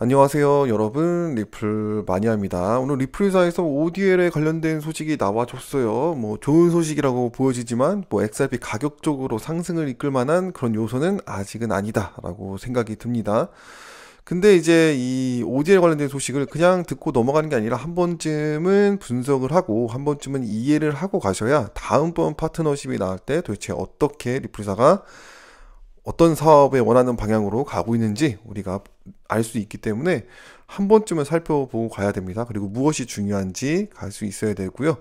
안녕하세요, 여러분. 리플 마니아입니다. 오늘 리플사에서 ODL에 관련된 소식이 나와줬어요. 뭐 좋은 소식이라고 보여지지만 뭐 XRP 가격적으로 상승을 이끌 만한 그런 요소는 아직은 아니다라고 생각이 듭니다. 근데 이제 이 ODL 관련된 소식을 그냥 듣고 넘어가는 게 아니라 한 번쯤은 분석을 하고 한 번쯤은 이해를 하고 가셔야 다음번 파트너십이 나올 때 도대체 어떻게 리플사가 어떤 사업에 원하는 방향으로 가고 있는지 우리가 알 수 있기 때문에 한 번쯤은 살펴보고 가야 됩니다. 그리고 무엇이 중요한지 갈 수 있어야 되고요.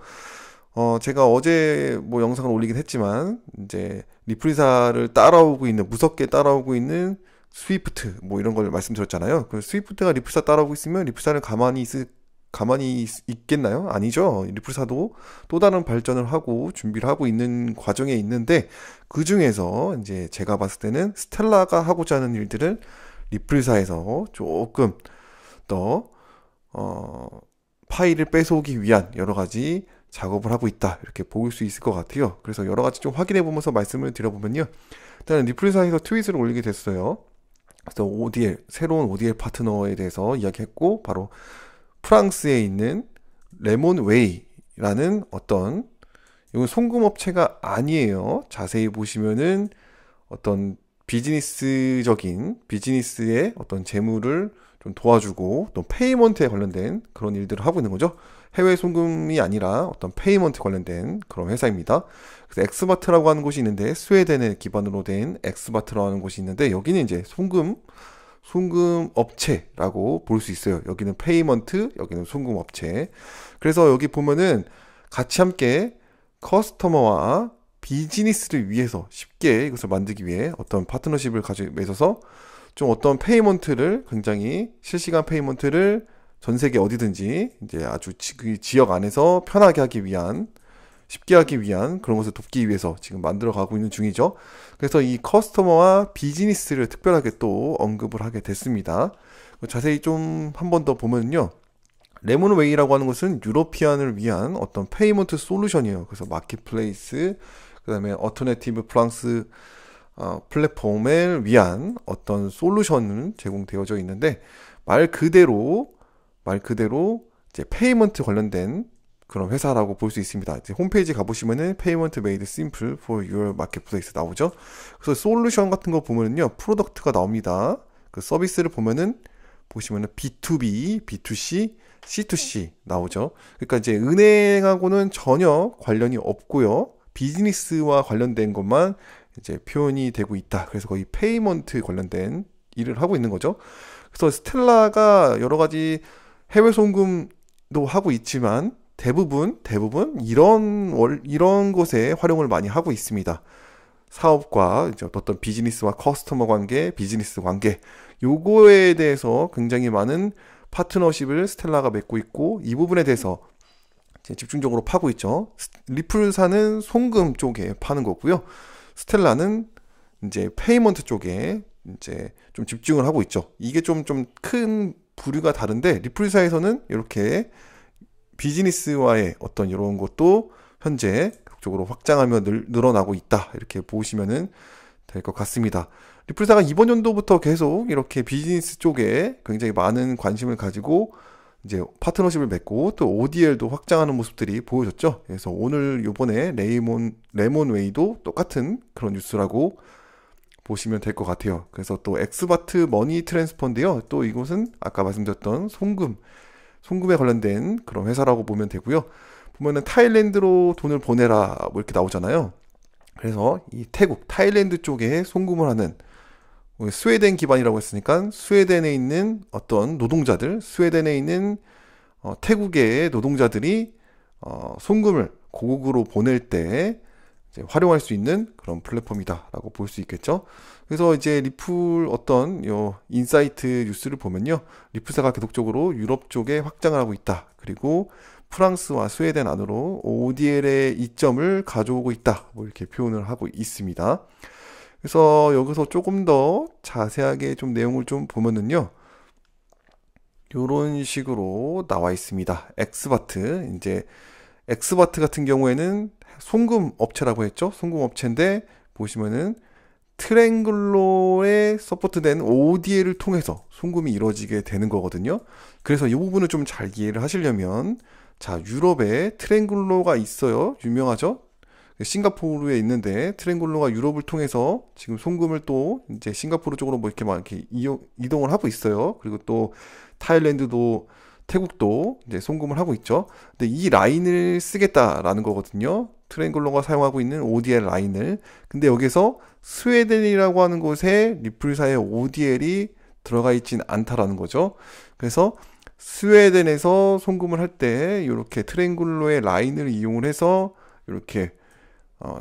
제가 어제 뭐 영상을 올리긴 했지만 이제 리플사를 따라오고 있는 무섭게 따라오고 있는 스위프트 뭐 이런 걸 말씀드렸잖아요. 그 스위프트가 리플사 따라오고 있으면 리플사는 가만히 있겠나요? 아니죠. 리플사도 또 다른 발전을 하고 준비를 하고 있는 과정에 있는데 그 중에서 이제 제가 봤을 때는 스텔라가 하고자 하는 일들을 리플사에서 조금 더 파일을 뺏어오기 위한 여러 가지 작업을 하고 있다 이렇게 볼 수 있을 것 같아요. 그래서 여러 가지 좀 확인해 보면서 말씀을 드려보면요. 일단 리플사에서 트윗을 올리게 됐어요. 그래서 ODL 새로운 ODL 파트너에 대해서 이야기했고 바로 프랑스에 있는 레몬웨이라는 어떤 이건 송금업체가 아니에요. 자세히 보시면은 어떤 비즈니스의 어떤 재무를 좀 도와주고 또 페이먼트에 관련된 그런 일들을 하고 있는 거죠. 해외 송금이 아니라 어떤 페이먼트 관련된 그런 회사입니다. 그래서 엑스바트라고 하는 곳이 있는데 스웨덴에 기반으로 된 엑스바트라고 하는 곳이 있는데 여기는 이제 송금 업체라고 볼 수 있어요. 여기는 페이먼트, 여기는 송금 업체. 그래서 여기 보면은 같이 함께 커스터머와 비즈니스를 위해서 쉽게 이것을 만들기 위해 어떤 파트너십을 맺어서 좀 어떤 페이먼트를 굉장히 실시간 페이먼트를 전 세계 어디든지 이제 아주 그 지역 안에서 편하게 하기 위한 쉽게 하기 위한 그런 것을 돕기 위해서 지금 만들어 가고 있는 중이죠. 그래서 이 커스터머와 비즈니스를 특별하게 또 언급을 하게 됐습니다. 자세히 좀 한 번 더 보면요. 레몬웨이라고 하는 것은 유로피안을 위한 어떤 페이먼트 솔루션이에요. 그래서 마켓플레이스, 그 다음에 어터네티브 프랑스 플랫폼을 위한 어떤 솔루션은 제공되어져 있는데 말 그대로 이제 페이먼트 관련된 그런 회사라고 볼 수 있습니다. 이제 홈페이지 가보시면은 Payment Made Simple for Your Marketplace 나오죠. 그래서 솔루션 같은 거 보면은요, 프로덕트가 나옵니다. 그 서비스를 보시면은 B2B, B2C, C2C 나오죠. 그러니까 이제 은행하고는 전혀 관련이 없고요. 비즈니스와 관련된 것만 이제 표현이 되고 있다. 그래서 거의 페이먼트 관련된 일을 하고 있는 거죠. 그래서 스텔라가 여러 가지 해외 송금도 하고 있지만 대부분 이런 곳에 활용을 많이 하고 있습니다. 사업과 이제 어떤 비즈니스와 커스터머 관계, 비즈니스 관계 요거에 대해서 굉장히 많은 파트너십을 스텔라가 맺고 있고 이 부분에 대해서 이제 집중적으로 파고 있죠. 리플사는 송금 쪽에 파는 거고요. 스텔라는 이제 페이먼트 쪽에 이제 좀 집중을 하고 있죠. 이게 좀 큰 부류가 다른데 리플사에서는 이렇게 비즈니스와의 어떤 이런 것도 현재 적극적으로 확장하며 늘어나고 있다. 이렇게 보시면은 될 것 같습니다. 리플사가 이번 연도부터 계속 이렇게 비즈니스 쪽에 굉장히 많은 관심을 가지고 이제 파트너십을 맺고 또 ODL도 확장하는 모습들이 보여졌죠. 그래서 오늘 요번에 레몬웨이도 똑같은 그런 뉴스라고 보시면 될 것 같아요. 그래서 또 엑스바트 머니 트랜스퍼인데요. 또 이곳은 아까 말씀드렸던 송금에 관련된 그런 회사라고 보면 되고요. 보면은 타일랜드로 돈을 보내라 뭐 이렇게 나오잖아요. 그래서 이 타일랜드 쪽에 송금을 하는 스웨덴 기반이라고 했으니까 스웨덴에 있는 어떤 노동자들, 스웨덴에 있는 태국의 노동자들이 송금을 고국으로 보낼 때 이제 활용할 수 있는 그런 플랫폼이다라고 볼 수 있겠죠. 그래서 이제 리플 어떤 요 인사이트 뉴스를 보면요, 리플사가 계속적으로 유럽 쪽에 확장을 하고 있다. 그리고 프랑스와 스웨덴 안으로 ODL의 이점을 가져오고 있다. 뭐 이렇게 표현을 하고 있습니다. 그래서 여기서 조금 더 자세하게 좀 내용을 좀 보면은요, 이런 식으로 나와 있습니다. 이제 엑스바트 같은 경우에는 송금 업체라고 했죠. 송금 업체인데 보시면은 트랭글로에 서포트된 ODL을 통해서 송금이 이루어지게 되는 거거든요. 그래서 이 부분을 좀 잘 이해를 하시려면, 자, 유럽에 트랭글로가 있어요. 유명하죠? 싱가포르에 있는데 트랭글로가 유럽을 통해서 지금 송금을 또 이제 싱가포르 쪽으로 뭐 이렇게 막 이렇게 이동을 하고 있어요. 그리고 또 타일랜드도, 태국도 이제 송금을 하고 있죠. 근데 이 라인을 쓰겠다라는 거거든요. 트랭글로가 사용하고 있는 ODL 라인을. 근데 여기서 스웨덴이라고 하는 곳에 리플사의 ODL이 들어가 있진 않다라는 거죠. 그래서 스웨덴에서 송금을 할 때 이렇게 트랭글로의 라인을 이용을 해서 이렇게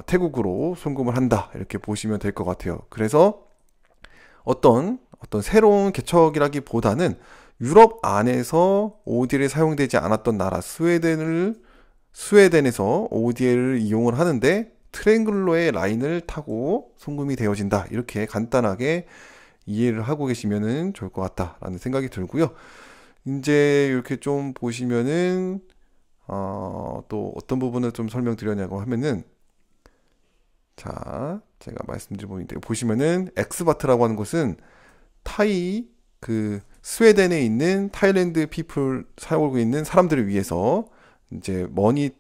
태국으로 송금을 한다, 이렇게 보시면 될 것 같아요. 그래서 어떤 새로운 개척이라기보다는 유럽 안에서 ODL이 사용되지 않았던 나라 스웨덴에서 ODL을 이용을 하는데 트랭글로의 라인을 타고 송금이 되어진다, 이렇게 간단하게 이해를 하고 계시면 좋을 것 같다라는 생각이 들고요. 이제 이렇게 좀 보시면은 또 어떤 부분을 좀 설명드렸냐고 하면은, 자, 제가 말씀드리는데 보시면은 엑스바트라고 하는 것은 스웨덴에 있는 타일랜드 피플 사용하고 있는 사람들을 위해서 이제 머니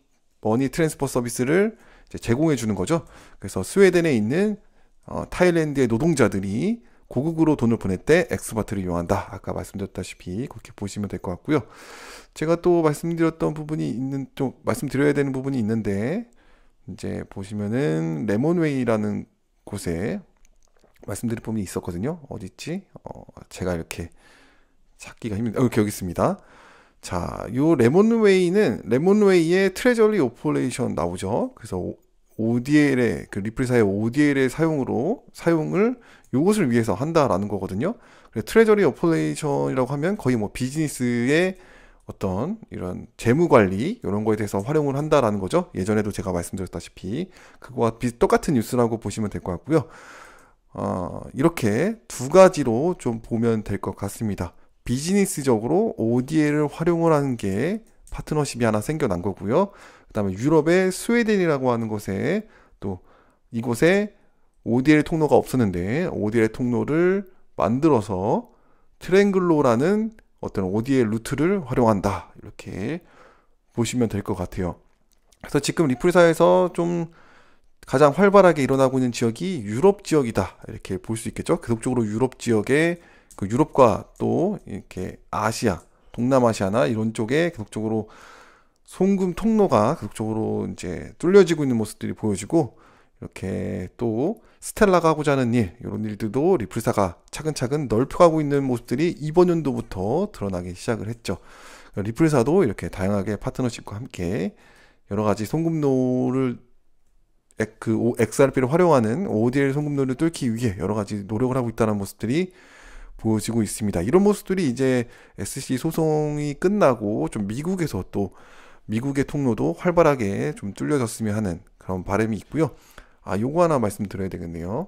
트랜스퍼 서비스를 이제 제공해 주는 거죠. 그래서 스웨덴에 있는 타일랜드의 노동자들이 고국으로 돈을 보낼 때 엑스바트를 이용한다. 아까 말씀드렸다시피 그렇게 보시면 될 것 같고요. 제가 또 말씀드려야 되는 부분이 있는데, 이제 보시면은 레몬웨이라는 곳에 말씀드릴 부분이 있었거든요. 어디 있지? 제가 이렇게 찾기가 힘든데, 여기 있습니다. 자, 요 레몬웨이의 트레저리 오퍼레이션 나오죠. 그래서 ODL의 리플사의 ODL의 사용을 요것을 위해서 한다라는 거거든요. 트레저리 오퍼레이션이라고 하면 거의 뭐 비즈니스의 어떤 이런 재무 관리 이런 거에 대해서 활용을 한다라는 거죠. 예전에도 제가 말씀드렸다시피 그거와 똑같은 뉴스라고 보시면 될 것 같고요. 이렇게 두 가지로 좀 보면 될 것 같습니다. 비즈니스적으로 ODL을 활용을 하는 게 파트너십이 하나 생겨난 거고요. 그 다음에 유럽의 스웨덴이라고 하는 곳에 또 이곳에 ODL 통로가 없었는데 ODL 통로를 만들어서 트랭글로라는 어떤 ODL 루트를 활용한다, 이렇게 보시면 될 것 같아요. 그래서 지금 리플사에서 좀 가장 활발하게 일어나고 있는 지역이 유럽 지역이다, 이렇게 볼 수 있겠죠. 계속적으로 유럽 지역에 유럽과 또 이렇게 아시아, 동남아시아나 이런 쪽에 계속적으로 송금 통로가 계속적으로 이제 뚫려지고 있는 모습들이 보여지고, 이렇게 또 스텔라가 하고자 하는 이런 일들도 리플사가 차근차근 넓혀가고 있는 모습들이 이번 연도부터 드러나기 시작을 했죠. 리플사도 이렇게 다양하게 파트너십과 함께 여러 가지 송금로를 XRP를 활용하는 ODL 송금로를 뚫기 위해 여러 가지 노력을 하고 있다는 모습들이 보여지고 있습니다. 이런 모습들이 이제 SC 소송이 끝나고 좀 미국에서 또 미국의 통로도 활발하게 좀 뚫려졌으면 하는 그런 바람이 있고요. 요거 하나 말씀드려야 되겠네요.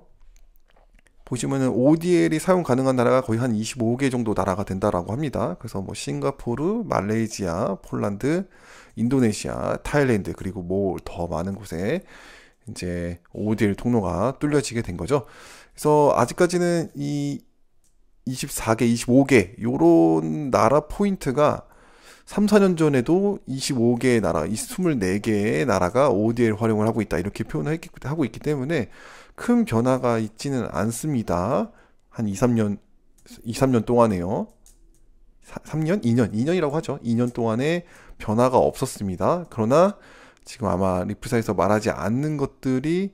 보시면은 ODL이 사용 가능한 나라가 거의 한 25개 정도 나라가 된다라고 합니다. 그래서 뭐 싱가포르, 말레이시아, 폴란드, 인도네시아, 타일랜드, 그리고 뭐 더 많은 곳에 이제 ODL 통로가 뚫려지게 된 거죠. 그래서 아직까지는 이 24개, 25개 요런 나라 포인트가 3, 4년 전에도 25개의 나라, 24개의 나라가 ODL 활용을 하고 있다, 이렇게 표현을 하고 있기 때문에 큰 변화가 있지는 않습니다. 한 2, 3년 동안에요. 3년? 2년이라고 하죠. 2년 동안에 변화가 없었습니다. 그러나 지금 아마 리플사에서 말하지 않는 것들이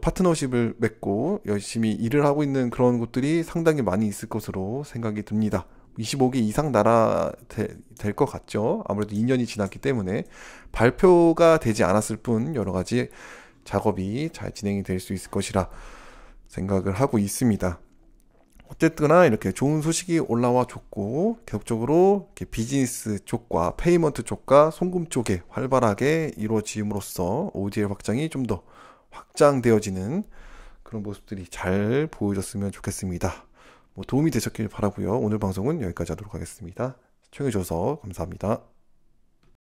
파트너십을 맺고 열심히 일을 하고 있는 그런 곳들이 상당히 많이 있을 것으로 생각이 듭니다. 25개 이상 나라 될 것 같죠. 아무래도 2년이 지났기 때문에 발표가 되지 않았을 뿐 여러 가지 작업이 잘 진행이 될 수 있을 것이라 생각을 하고 있습니다. 어쨌거나 이렇게 좋은 소식이 올라와 줬고, 계속적으로 이렇게 비즈니스 쪽과 페이먼트 쪽과 송금 쪽에 활발하게 이루어짐으로써 ODL 확장이 좀 더 확장되어지는 그런 모습들이 잘 보여졌으면 좋겠습니다. 도움이 되셨길 바라고요. 오늘 방송은 여기까지 하도록 하겠습니다. 시청해주셔서 감사합니다.